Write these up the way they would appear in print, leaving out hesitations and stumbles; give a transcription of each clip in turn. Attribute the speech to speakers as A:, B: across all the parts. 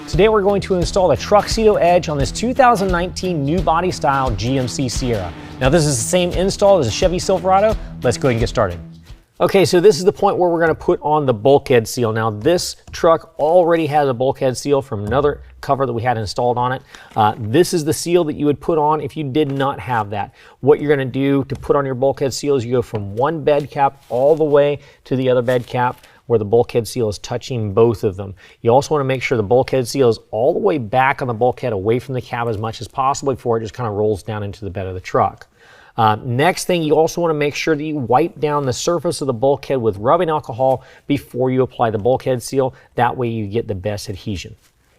A: Today we're going to install the TruXedo Edge on this 2019 new body style GMC Sierra. Now this is the same install as a Chevy Silverado. Let's go ahead and get started. Okay, so this is the point where we're going to put on the bulkhead seal. Now this truck already has a bulkhead seal from another cover that we had installed on it. This is the seal that you would put on if you did not have that. What you're going to do to put on your bulkhead seal is you go from one bed cap all the way to the other bed cap where the bulkhead seal is touching both of them. You also want to make sure the bulkhead seal is all the way back on the bulkhead away from the cab as much as possible before it just kind of rolls down into the bed of the truck. Next thing, you also want to make sure that you wipe down the surface of the bulkhead with rubbing alcohol before you apply the bulkhead seal. That way you get the best adhesion.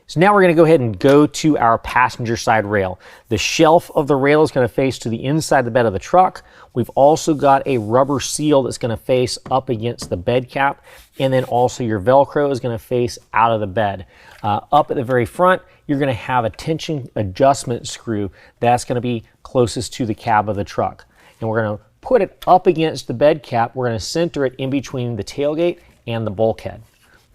A: So now we're going to go ahead and go to our passenger side rail. The shelf of the rail is going to face to the inside of the bed of the truck. We've also got a rubber seal that's going to face up against the bed cap, and then also your Velcro is going to face out of the bed. Up at the very front, you're going to have a tension adjustment screw that's going to be closest to the cab of the truck. And we're going to put it up against the bed cap. We're going to center it in between the tailgate and the bulkhead.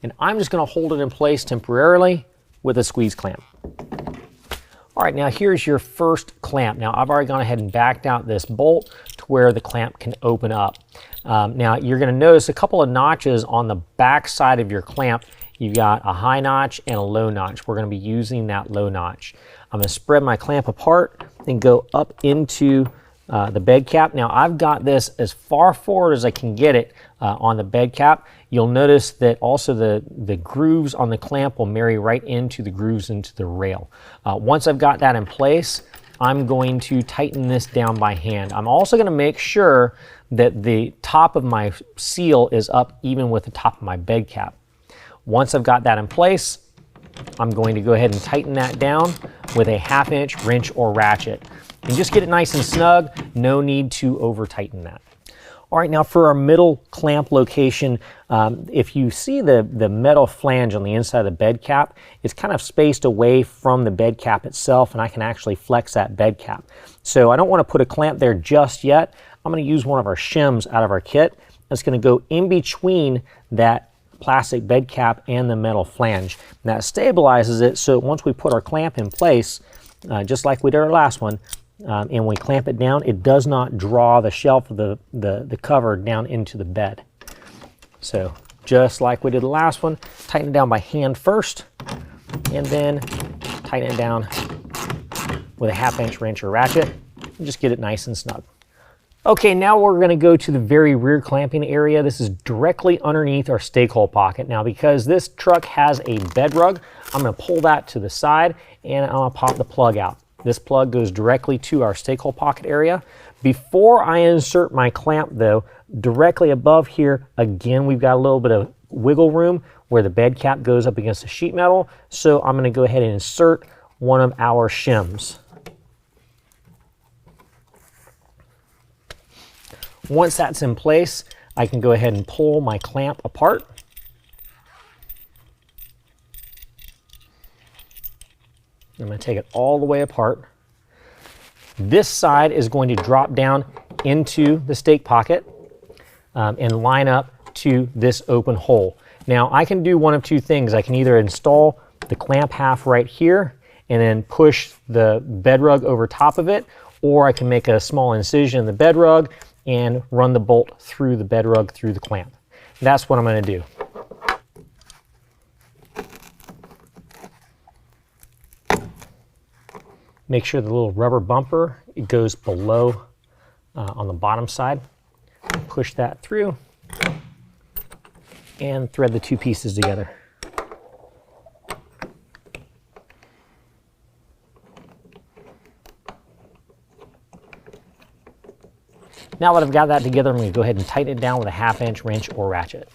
A: And I'm just going to hold it in place temporarily with a squeeze clamp. All right, now here's your first clamp. Now I've already gone ahead and backed out this bolt to where the clamp can open up. Now you're going to notice a couple of notches on the back side of your clamp. You've got a high notch and a low notch. We're going to be using that low notch. I'm going to spread my clamp apart and go up into the bed cap. Now I've got this as far forward as I can get it on the bed cap. You'll notice that also the grooves on the clamp will marry right into the grooves into the rail. Once I've got that in place, I'm going to tighten this down by hand. I'm also going to make sure that the top of my seal is up even with the top of my bed cap. Once I've got that in place, I'm going to go ahead and tighten that down with a 1/2 inch wrench or ratchet. And just get it nice and snug, no need to over tighten that. All right, now for our middle clamp location, if you see the metal flange on the inside of the bed cap, it's kind of spaced away from the bed cap itself, and I can actually flex that bed cap. So I don't want to put a clamp there just yet. I'm going to use one of our shims out of our kit. It's going to go in between that plastic bed cap and the metal flange. And that stabilizes it, so once we put our clamp in place, just like we did our last one, and we clamp it down, it does not draw the shelf of the cover down into the bed. So just like we did the last one, tighten it down by hand first, and then tighten it down with a 1/2 inch wrench or ratchet, and just get it nice and snug. Okay, now we're going to go to the very rear clamping area. This is directly underneath our stake hole pocket. Now because this truck has a bed rug, I'm going to pull that to the side and I'm going to pop the plug out. This plug goes directly to our stake hole pocket area. Before I insert my clamp though, directly above here, again, we've got a little bit of wiggle room where the bed cap goes up against the sheet metal. So I'm going to go ahead and insert one of our shims. Once that's in place, I can go ahead and pull my clamp apart. I'm going to take it all the way apart. This side is going to drop down into the stake pocket and line up to this open hole. Now I can do one of two things. I can either install the clamp half right here and then push the bed rug over top of it, or I can make a small incision in the bed rug and run the bolt through the bed rug through the clamp. That's what I'm going to do. Make sure the little rubber bumper, it goes below on the bottom side. Push that through and thread the two pieces together. Now that I've got that together, I'm going to go ahead and tighten it down with a 1/2 inch wrench or ratchet.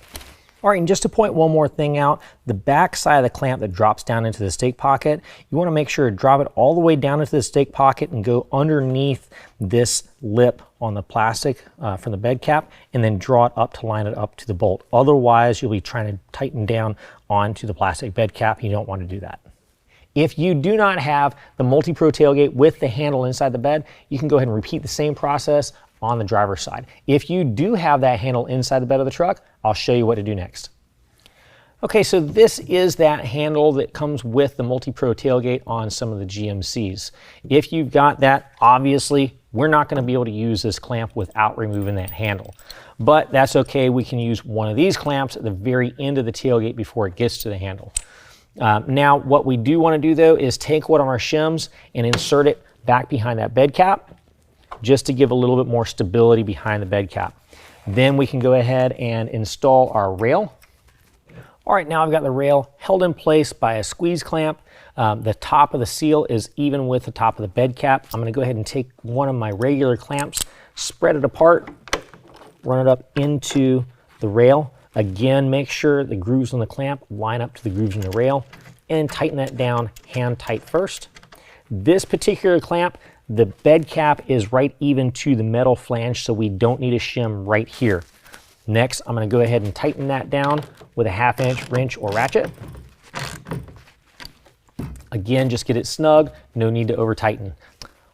A: All right, and just to point one more thing out, the back side of the clamp that drops down into the stake pocket, you want to make sure to drop it all the way down into the stake pocket and go underneath this lip on the plastic from the bed cap, and then draw it up to line it up to the bolt. Otherwise, you'll be trying to tighten down onto the plastic bed cap. You don't want to do that. If you do not have the MultiPro tailgate with the handle inside the bed, you can go ahead and repeat the same process on the driver's side. If you do have that handle inside the bed of the truck, I'll show you what to do next. Okay, so this is that handle that comes with the MultiPro tailgate on some of the GMCs. If you've got that, obviously, we're not going to be able to use this clamp without removing that handle. But that's okay, we can use one of these clamps at the very end of the tailgate before it gets to the handle. Now, what we do want to do though is take one of our shims and insert it back behind that bed cap, just to give a little bit more stability behind the bed cap. Then we can go ahead and install our rail. All right, now I've got the rail held in place by a squeeze clamp. The top of the seal is even with the top of the bed cap. I'm going to go ahead and take one of my regular clamps, spread it apart, run it up into the rail. Again, make sure the grooves on the clamp line up to the grooves in the rail, and tighten that down hand tight first. This particular clamp, the bed cap is right even to the metal flange, so we don't need a shim right here. Next, I'm going to go ahead and tighten that down with a 1/2 inch wrench or ratchet. Again, just get it snug, no need to over tighten.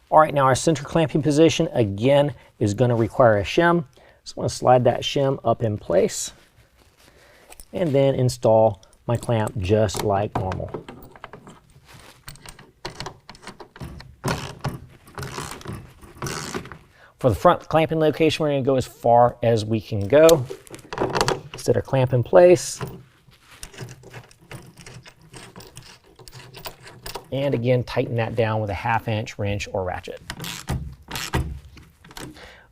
A: All right, now our center clamping position again is going to require a shim. So I'm going to slide that shim up in place and then install my clamp just like normal. For the front clamping location, we're going to go as far as we can go. Set our clamp in place. And again, tighten that down with a 1/2 inch wrench or ratchet.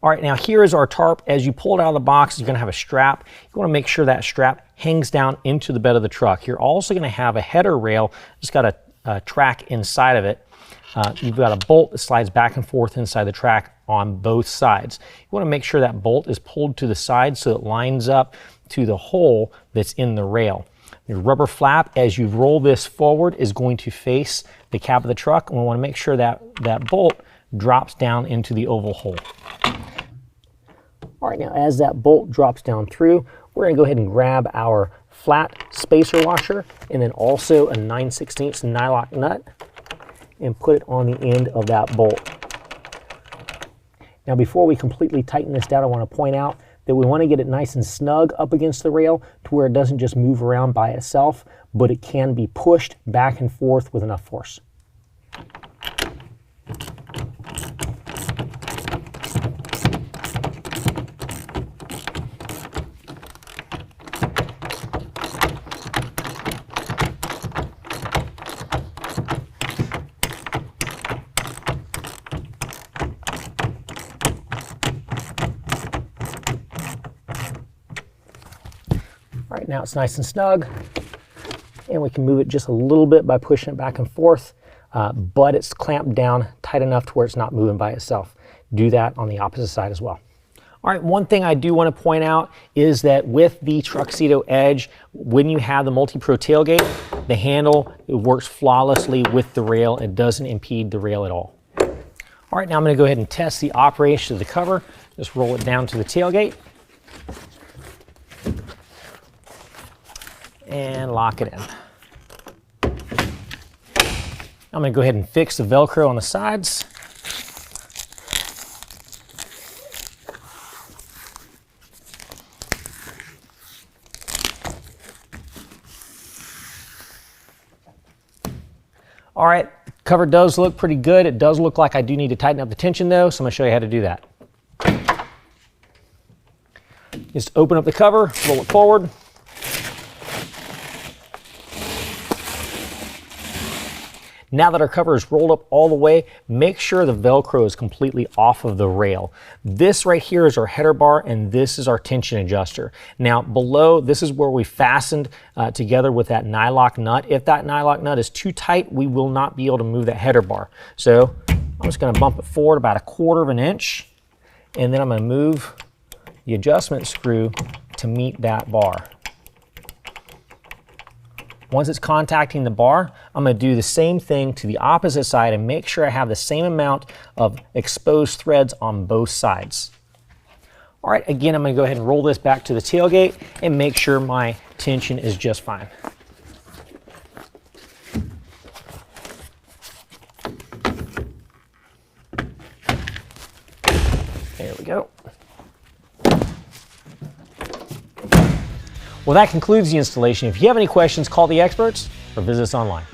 A: All right, now here is our tarp. As you pull it out of the box, you're going to have a strap. You want to make sure that strap hangs down into the bed of the truck. You're also going to have a header rail. It's got a track inside of it. You've got a bolt that slides back and forth inside the track on both sides. You want to make sure that bolt is pulled to the side so it lines up to the hole that's in the rail. Your rubber flap, as you roll this forward, is going to face the cab of the truck, and we want to make sure that that bolt drops down into the oval hole. All right, now as that bolt drops down through, we're going to go ahead and grab our flat spacer washer and then also a 9/16 nylock nut and put it on the end of that bolt. Now before we completely tighten this down, I want to point out that we want to get it nice and snug up against the rail to where it doesn't just move around by itself, but it can be pushed back and forth with enough force. All right, now it's nice and snug, and we can move it just a little bit by pushing it back and forth, but it's clamped down tight enough to where it's not moving by itself. Do that on the opposite side as well. All right, one thing I do want to point out is that with the TruXedo Edge, when you have the MultiPro tailgate, the handle, it works flawlessly with the rail. It doesn't impede the rail at all. All right, now I'm going to go ahead and test the operation of the cover. Just roll it down to the tailgate and lock it in. I'm going to go ahead and fix the Velcro on the sides. All right, the cover does look pretty good. It does look like I do need to tighten up the tension though, so I'm going to show you how to do that. Just open up the cover, roll it forward. Now that our cover is rolled up all the way, make sure the Velcro is completely off of the rail. This right here is our header bar, and this is our tension adjuster. Now below, this is where we fastened together with that nylock nut. If that nylock nut is too tight, we will not be able to move that header bar. So I'm just going to bump it forward about 1/4 inch, and then I'm going to move the adjustment screw to meet that bar. Once it's contacting the bar, I'm going to do the same thing to the opposite side and make sure I have the same amount of exposed threads on both sides. All right, again, I'm going to go ahead and roll this back to the tailgate and make sure my tension is just fine. There we go. Well, that concludes the installation. If you have any questions, call the experts or visit us online.